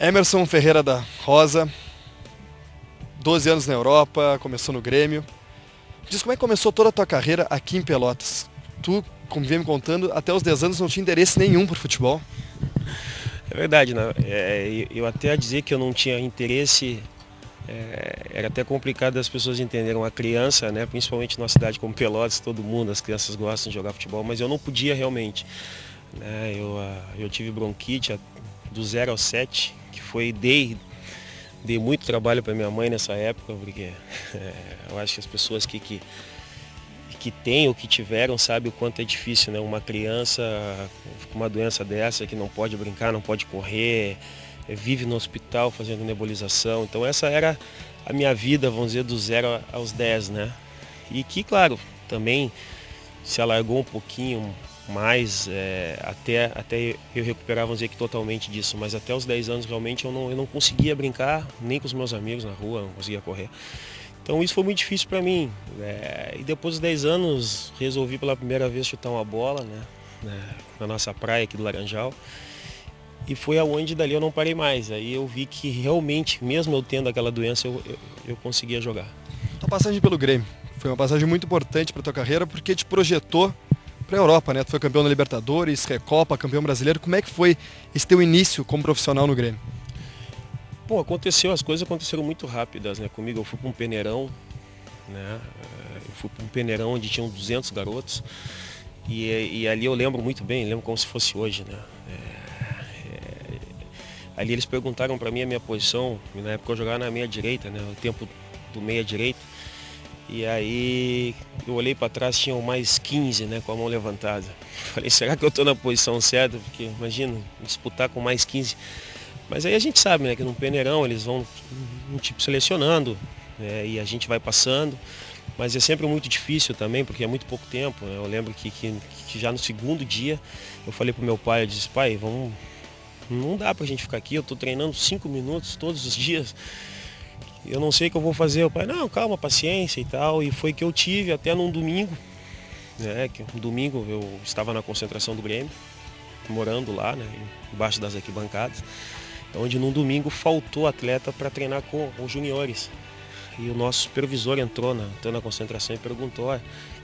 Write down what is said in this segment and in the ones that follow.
Emerson Ferreira da Rosa, 12 anos na Europa, começou no Grêmio. Diz como é que começou toda a tua carreira aqui em Pelotas. Tu, como vem me contando, até os 10 anos não tinha interesse nenhum por futebol. É verdade, né? Eu até dizer que eu não tinha interesse, era até complicado as pessoas entenderem. Uma criança, né, principalmente numa cidade como Pelotas, todo mundo, as crianças gostam de jogar futebol, mas eu não podia realmente. Né? Eu tive bronquite do 0 aos 7, que foi, dei muito trabalho para minha mãe nessa época, porque eu acho que as pessoas que têm ou que tiveram sabem o quanto é difícil, né? Uma criança com uma doença dessa, que não pode brincar, não pode correr, vive no hospital fazendo nebulização. Então essa era a minha vida, vamos dizer, do 0 aos 10, né? E que, claro, também se alargou um pouquinho mais, até eu recuperar, vamos dizer, que totalmente disso. Mas até os 10 anos realmente eu não conseguia brincar, nem com os meus amigos na rua, não conseguia correr. Então isso foi muito difícil para mim. E depois dos 10 anos resolvi pela primeira vez chutar uma bola, né, na nossa praia aqui do Laranjal. E foi aonde dali eu não parei mais. Aí eu vi que realmente, mesmo eu tendo aquela doença, eu conseguia jogar. Tua passagem pelo Grêmio foi uma passagem muito importante para tua carreira porque te projetou para a Europa, né? Tu foi campeão da Libertadores, Recopa, campeão brasileiro. Como é que foi esse teu início como profissional no Grêmio? Bom, as coisas aconteceram muito rápidas, né? Comigo eu fui para um peneirão, né? Eu fui para um peneirão onde tinham 200 garotos e ali eu lembro muito bem, lembro como se fosse hoje, né? Ali eles perguntaram para mim a minha posição, na época eu jogava na meia direita, né? O tempo do meia direita. E aí eu olhei para trás, tinham mais 15, né, com a mão levantada. Falei, será que eu estou na posição certa? Porque imagina, disputar com mais 15. Mas aí a gente sabe, né, que no peneirão eles vão tipo selecionando, e a gente vai passando. Mas é sempre muito difícil também, porque é muito pouco tempo, né? Eu lembro que já no segundo dia eu falei pro meu pai, eu disse, pai, não dá pra gente ficar aqui, eu tô treinando 5 minutos todos os dias. Eu não sei o que eu vou fazer. O pai, não, calma, paciência e tal. E foi que eu tive até num domingo, né? Que um domingo eu estava na concentração do Grêmio, morando lá, né? Embaixo das arquibancadas. Onde num domingo faltou atleta para treinar com os juniores. E o nosso supervisor entrou na concentração e perguntou,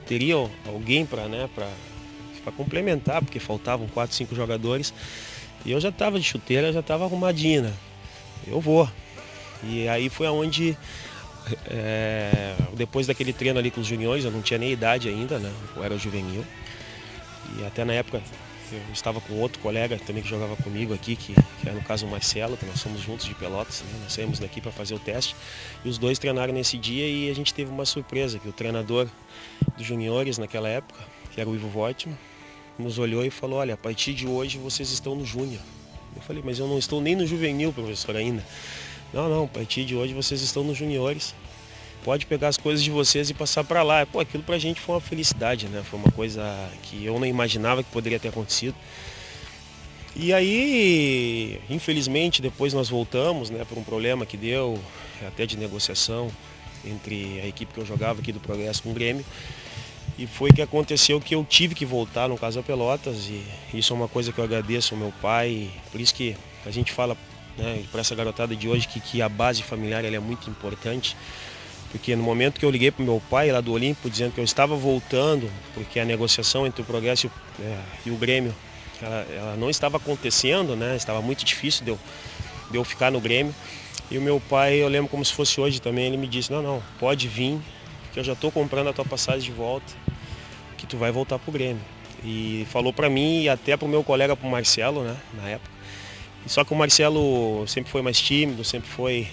teria alguém para, né, para complementar, porque faltavam 4, 5 jogadores. E eu já estava de chuteira, já estava arrumadinho, né? Eu vou. E aí foi aonde, depois daquele treino ali com os juniores, eu não tinha nem idade ainda, né? Eu era juvenil. E até na época eu estava com outro colega também que jogava comigo aqui, que era no caso o Marcelo, que nós somos juntos de Pelotas, né? Nós saímos daqui para fazer o teste. E os dois treinaram nesse dia e a gente teve uma surpresa, que o treinador dos juniores naquela época, que era o Ivo Voigtman, nos olhou e falou, olha, a partir de hoje vocês estão no júnior. Eu falei, mas eu não estou nem no juvenil, professor, ainda. Não, a partir de hoje vocês estão nos juniores. Pode pegar as coisas de vocês e passar para lá. Pô, aquilo pra gente foi uma felicidade, né? Foi uma coisa que eu não imaginava que poderia ter acontecido. E aí, infelizmente, depois nós voltamos, né, por um problema que deu, até de negociação, entre a equipe que eu jogava aqui do Progresso com o Grêmio. E foi que aconteceu que eu tive que voltar, no caso a Pelotas, e isso é uma coisa que eu agradeço ao meu pai. Por isso que a gente fala, né, para essa garotada de hoje que a base familiar ela é muito importante, porque no momento que eu liguei para o meu pai lá do Olímpico dizendo que eu estava voltando, porque a negociação entre o Progresso e o Grêmio ela não estava acontecendo, né, estava muito difícil de eu ficar no Grêmio, e o meu pai, eu lembro como se fosse hoje também, ele me disse, não, pode vir, que eu já estou comprando a tua passagem de volta, que tu vai voltar para o Grêmio. E falou para mim e até para o meu colega, para o Marcelo, né, na época. Só que o Marcelo sempre foi mais tímido, sempre foi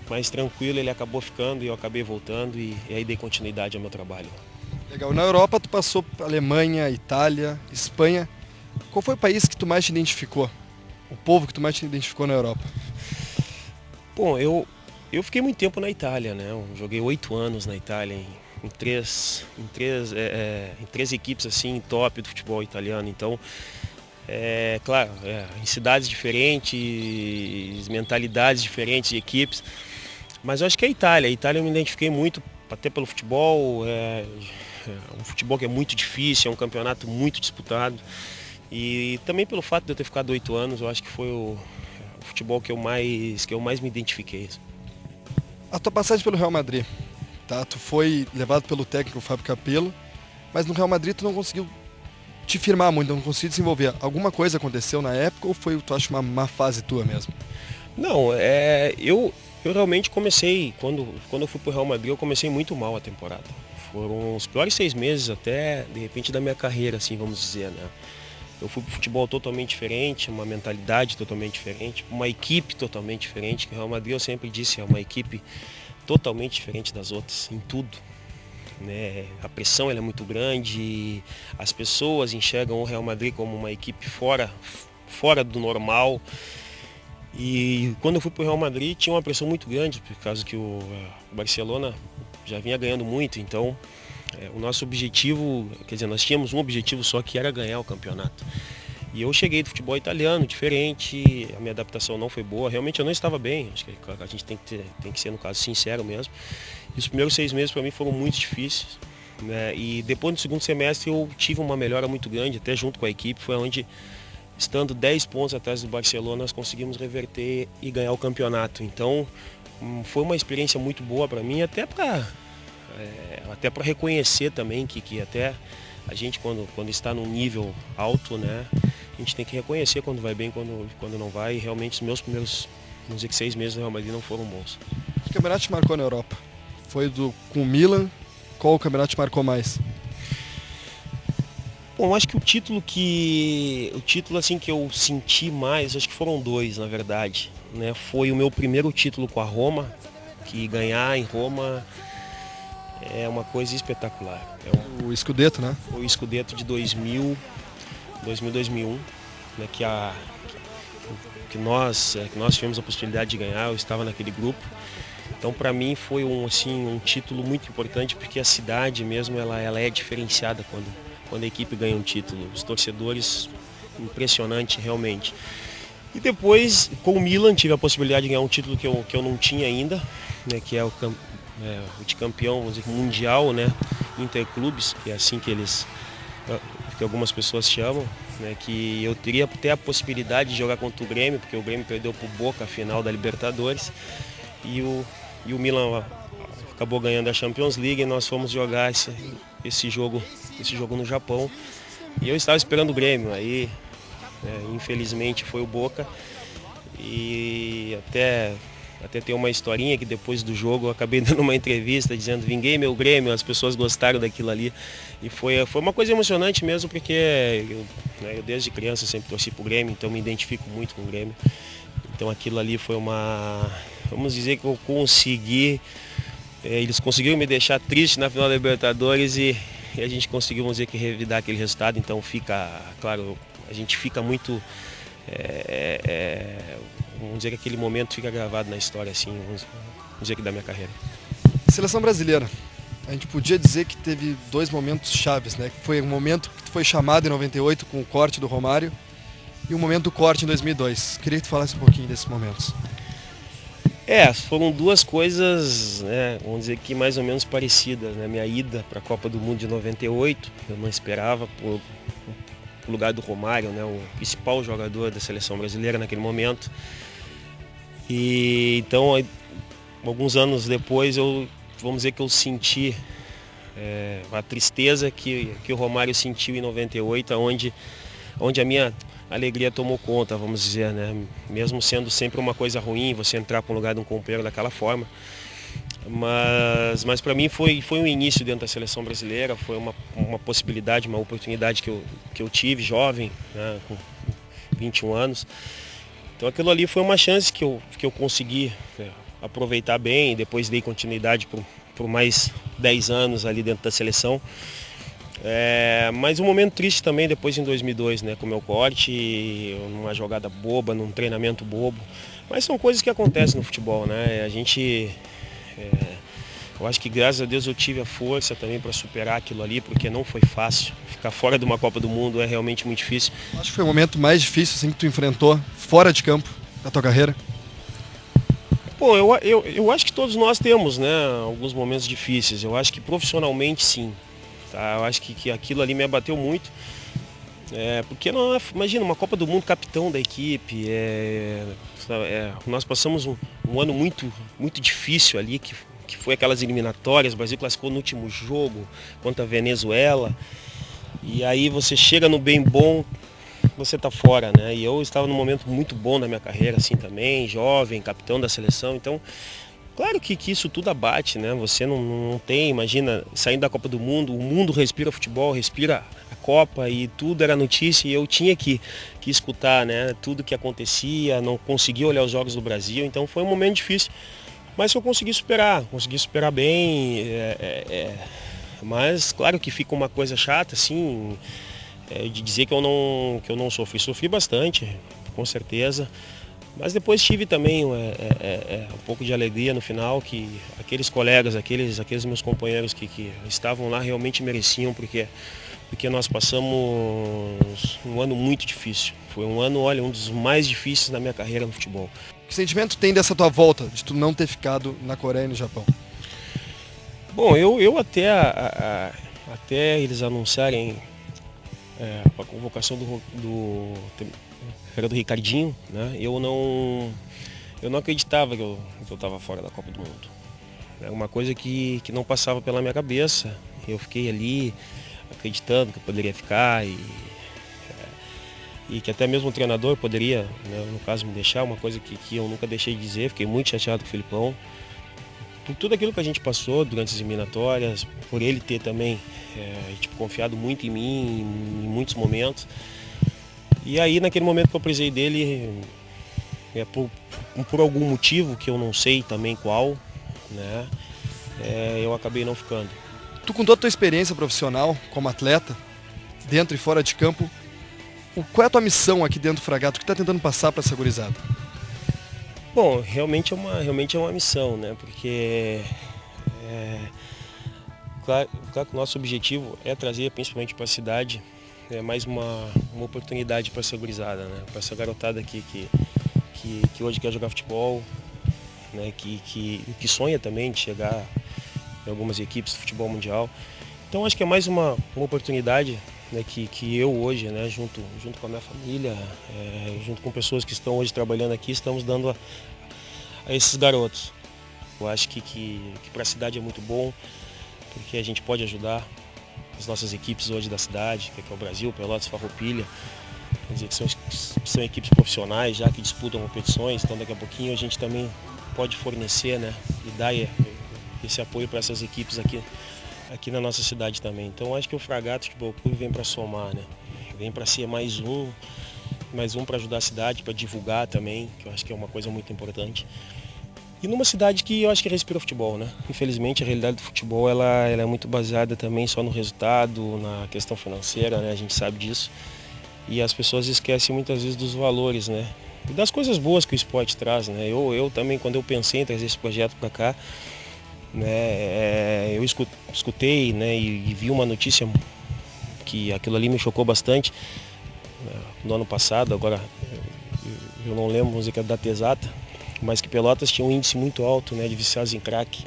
mais tranquilo, ele acabou ficando e eu acabei voltando e aí dei continuidade ao meu trabalho. Legal. Na Europa tu passou por Alemanha, Itália, Espanha. Qual foi o país que tu mais te identificou? O povo que tu mais te identificou na Europa? Bom, eu fiquei muito tempo na Itália, né? Eu joguei 8 anos na Itália, em três equipes assim, top do futebol italiano. Então, claro, em cidades diferentes, mentalidades diferentes de equipes. Mas eu acho que é a Itália. A Itália eu me identifiquei muito, até pelo futebol. É um futebol que é muito difícil, é um campeonato muito disputado. E também pelo fato de eu ter ficado 8 anos, eu acho que foi o futebol que eu mais me identifiquei. A tua passagem pelo Real Madrid, tá? Tu foi levado pelo técnico Fábio Capello, mas no Real Madrid tu não conseguiu te firmar muito, não conseguiu desenvolver. Alguma coisa aconteceu na época ou foi, tu acha, uma má fase tua mesmo? Não, eu realmente comecei, quando eu fui pro Real Madrid, eu comecei muito mal a temporada. Foram os piores 6 meses até, de repente, da minha carreira, assim, vamos dizer, né? Eu fui pro futebol totalmente diferente, uma mentalidade totalmente diferente, uma equipe totalmente diferente, que o Real Madrid, eu sempre disse, é uma equipe totalmente diferente das outras, em tudo. Né? A pressão ela é muito grande, as pessoas enxergam o Real Madrid como uma equipe fora do normal. E quando eu fui para o Real Madrid tinha uma pressão muito grande, por causa que o Barcelona já vinha ganhando muito, então o nosso objetivo, quer dizer, nós tínhamos um objetivo só, que era ganhar o campeonato. E eu cheguei do futebol italiano, diferente, a minha adaptação não foi boa, realmente eu não estava bem, acho que a gente tem que ser, no caso, sincero mesmo. E os primeiros 6 meses para mim foram muito difíceis, né? E depois do segundo semestre eu tive uma melhora muito grande, até junto com a equipe, foi onde, estando 10 pontos atrás do Barcelona, nós conseguimos reverter e ganhar o campeonato. Então foi uma experiência muito boa para mim, até para reconhecer também que até a gente quando está num nível alto, né, a gente tem que reconhecer quando vai bem, quando não vai. E realmente os meus primeiros, vamos dizer que 6 meses no Real Madrid não foram bons. Que campeonato te marcou na Europa? Foi com o Milan? Qual o campeonato te marcou mais? Bom, acho que o título assim que eu senti mais, acho que foram 2, na verdade, né? Foi o meu primeiro título com a Roma, que ganhar em Roma é uma coisa espetacular. O Scudetto, né? O Scudetto de 2000, 2001, né? Que nós tivemos a possibilidade de ganhar, eu estava naquele grupo. Então, para mim foi um título muito importante, porque a cidade mesmo ela é diferenciada quando a equipe ganha um título. Os torcedores, impressionante realmente. E depois, com o Milan, tive a possibilidade de ganhar um título que eu não tinha ainda, né, que é o de campeão, vamos dizer, mundial, né, interclubes, que é assim que algumas pessoas chamam, né, que eu teria até a possibilidade de jogar contra o Grêmio, porque o Grêmio perdeu para o Boca a final da Libertadores, e o Milan acabou ganhando a Champions League, e nós fomos jogar esse jogo no Japão, e eu estava esperando o Grêmio, aí infelizmente foi o Boca, e até tem uma historinha que depois do jogo eu acabei dando uma entrevista dizendo: vinguei meu Grêmio, as pessoas gostaram daquilo ali, e foi uma coisa emocionante mesmo, porque eu desde criança sempre torci pro Grêmio, então me identifico muito com o Grêmio, então aquilo ali foi vamos dizer que eu consegui, eles conseguiram me deixar triste na final da Libertadores e a gente conseguiu, vamos dizer, que revidar aquele resultado. Então fica, claro, a gente fica muito, vamos dizer que aquele momento fica gravado na história, assim, vamos dizer que da minha carreira. Seleção brasileira, a gente podia dizer que teve 2 momentos chaves, né? Foi um momento que tu foi chamado em 98 com o corte do Romário e um momento do corte em 2002. Queria que tu falasse um pouquinho desses momentos. Foram 2 coisas, né, vamos dizer que mais ou menos parecidas, né? Minha ida para a Copa do Mundo de 98, eu não esperava, por lugar do Romário, né, o principal jogador da seleção brasileira naquele momento. E então, alguns anos depois, vamos dizer que eu senti a tristeza que o Romário sentiu em 98, onde a minha alegria tomou conta, vamos dizer, né? Mesmo sendo sempre uma coisa ruim você entrar para um lugar de um companheiro daquela forma, mas para mim foi um início dentro da seleção brasileira, foi uma possibilidade, uma oportunidade que eu tive jovem, né, com 21 anos. Então aquilo ali foi uma chance que eu consegui aproveitar bem, e depois dei continuidade por mais 10 anos ali dentro da seleção. Mas um momento triste também depois em 2002, né, com o meu corte, numa jogada boba, num treinamento bobo. Mas são coisas que acontecem no futebol, né? Eu acho que graças a Deus eu tive a força também para superar aquilo ali, porque não foi fácil. Ficar fora de uma Copa do Mundo é realmente muito difícil. Acho que foi o momento mais difícil assim, que tu enfrentou fora de campo da tua carreira. Bom, eu acho que todos nós temos, né, alguns momentos difíceis. Eu acho que profissionalmente sim. Tá? Eu acho que aquilo ali me abateu muito. Porque não, imagina, uma Copa do Mundo, capitão da equipe, nós passamos um ano muito difícil ali, que foi aquelas eliminatórias, o Brasil classificou no último jogo contra a Venezuela, e aí você chega no bem bom, você tá fora, né? E eu estava num momento muito bom da minha carreira, assim também, jovem, capitão da seleção, então claro que isso tudo abate, né? Você não tem, imagina, saindo da Copa do Mundo, o mundo respira futebol, respira a Copa e tudo era notícia e eu tinha que escutar, né? Tudo que acontecia, não conseguia olhar os jogos do Brasil, então foi um momento difícil. Mas eu consegui superar bem, mas claro que fica uma coisa chata, assim, de dizer que eu não sofri bastante, com certeza. Mas depois tive também um pouco de alegria no final, que aqueles colegas, aqueles meus companheiros que estavam lá realmente mereciam, porque nós passamos um ano muito difícil. Foi um ano, olha, um dos mais difíceis da minha carreira no futebol. Que sentimento tem dessa tua volta, de tu não ter ficado na Coreia e no Japão? Bom, eu até eles anunciarem a convocação do Ricardinho, né? Eu não acreditava que eu estava fora da Copa do Mundo. É uma coisa que não passava pela minha cabeça. Eu fiquei ali acreditando que eu poderia ficar e que até mesmo o treinador poderia, né, no caso, me deixar, uma coisa que eu nunca deixei de dizer. Fiquei muito chateado com o Filipão. Por tudo aquilo que a gente passou durante as eliminatórias, por ele ter também confiado muito em mim em muitos momentos. E aí, naquele momento que eu precisei dele, por algum motivo que eu não sei também qual, né, eu acabei não ficando. Tu, com toda a tua experiência profissional como atleta, dentro e fora de campo, qual é a tua missão aqui dentro do Fragata? O que tu tá tentando passar para essa gurizada? Bom, realmente é uma missão, né? Porque claro que o nosso objetivo é trazer principalmente para a cidade mais uma oportunidade para essa gurizada, né? Para essa garotada aqui que hoje quer jogar futebol, né? Que sonha também de chegar em algumas equipes do futebol mundial. Então acho que é mais uma oportunidade, né, que eu hoje, né, junto com a minha família, junto com pessoas que estão hoje trabalhando aqui, estamos dando a esses garotos. Eu acho que para a cidade é muito bom, porque a gente pode ajudar as nossas equipes hoje da cidade, que é o Brasil, Pelotas, Farroupilha, quer dizer, que são equipes profissionais já que disputam competições, então daqui a pouquinho a gente também pode fornecer, né, e dar esse apoio para essas equipes aqui na nossa cidade também. Então acho que o Fragata Futebol Clube vem para somar, né? Vem para ser mais um para ajudar a cidade, para divulgar também, que eu acho que é uma coisa muito importante. E numa cidade que eu acho que respira futebol, né? Infelizmente a realidade do futebol ela é muito baseada também só no resultado, na questão financeira, né? A gente sabe disso. E as pessoas esquecem muitas vezes dos valores, né? E das coisas boas que o esporte traz, né? Eu também, quando eu pensei em trazer esse projeto para cá, né, eu escutei, né, e vi uma notícia que aquilo ali me chocou bastante, né, no ano passado. Agora eu não lembro, vamos dizer que é a data exata, mas que Pelotas tinha um índice muito alto, né, de viciados em crack.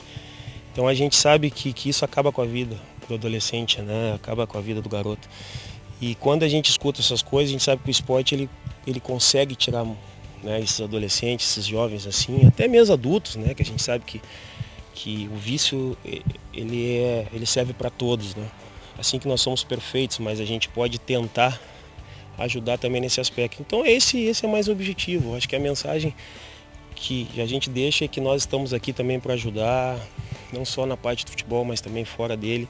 Então a gente sabe que isso acaba com a vida do adolescente, né, acaba com a vida do garoto. E quando a gente escuta essas coisas, a gente sabe que o esporte ele consegue tirar, né, esses adolescentes, esses jovens assim, até mesmo adultos, né, que a gente sabe que o vício ele serve para todos, né? Assim que nós somos perfeitos, mas a gente pode tentar ajudar também nesse aspecto. Então esse é mais o objetivo. Acho que a mensagem que a gente deixa é que nós estamos aqui também para ajudar, não só na parte do futebol, mas também fora dele,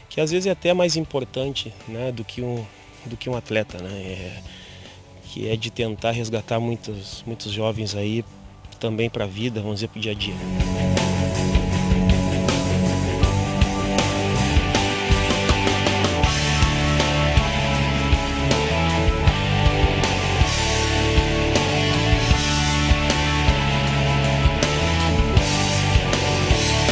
que às vezes é até mais importante, né, do que um atleta, né? Que é de tentar resgatar muitos jovens aí também para a vida, vamos dizer, para o dia a dia.